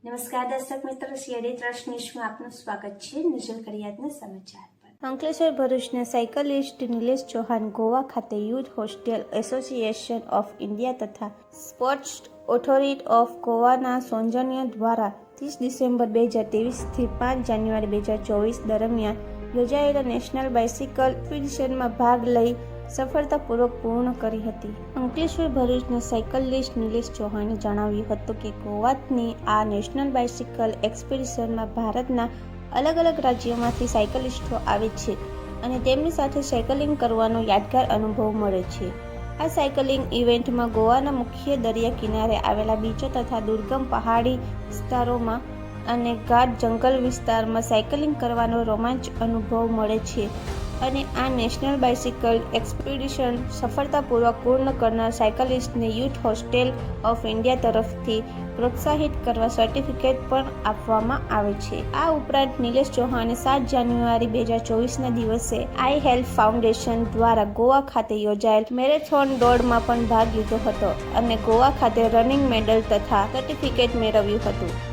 નમસ્કાર દર્શક મિત્રો, સીઆરડી ટ્રસ્ટ ન્યૂઝમાં આપનું સ્વાગત છે. નજર કરીએ આજના સમાચાર પર. અંકલેશ્વર ભરૂચના સાયકલિસ્ટ નિલેશ ચૌહાણ ગોવા ખાતે youth hostel association of India તથા સ્પોર્ટ્સ ઓથોરિટી ઓફ ગોવાના સૌજન્ય દ્વારા 30 ડિસેમ્બર 2023 થી 5 જાન્યુઆરી 2024 દરમિયાન યોજાયેલા નેશનલ બાઇસિકલ એક્સપિડિશનમાં ભાગ લઈ સફળતાપૂર્વક પૂર્ણ કરી હતી. અંકલેશ્વર ભરૂચના સાયકલિસ્ટ નિલેશ ચૌહાણે જણાવ્યું હતું કે ગોવાની આ નેશનલ બાઇસિકલ એક્સપિડિશનમાં ભારતના અલગ અલગ રાજ્યોમાંથી સાયકલિસ્ટો આવે છે અને તેમની સાથે સાયકલિંગ કરવાનો યાદગાર અનુભવ મળે છે. આ સાયકલિંગ ઇવેન્ટમાં ગોવાના મુખ્ય દરિયા કિનારે આવેલા બીચો તથા દુર્ગમ પહાડી વિસ્તારોમાં અને ગાઢ જંગલ વિસ્તારમાં સાયકલિંગ કરવાનો રોમાંચ અનુભવ મળે છે અને આ નેશનલ બાઇસિકલ એક્સપિડિશન સફળતાપૂર્વક પૂર્ણ કરનાર સાયકલિસ્ટને યુથ હોસ્ટેલ ઓફ ઇન્ડિયા તરફથી પ્રોત્સાહિત કરવા સર્ટિફિકેટ પણ આપવામાં આવે છે. આ ઉપરાંત નિલેશ ચૌહાણે 7 જાન્યુઆરી 2024ના દિવસે આઈ હેલ્પ ફાઉન્ડેશન દ્વારા ગોવા ખાતે યોજાયેલ મેરેથોન દોડમાં પણ ભાગ લીધો હતો અને ગોવા ખાતે રનિંગ મેડલ તથા સર્ટિફિકેટ મેળવ્યું હતું.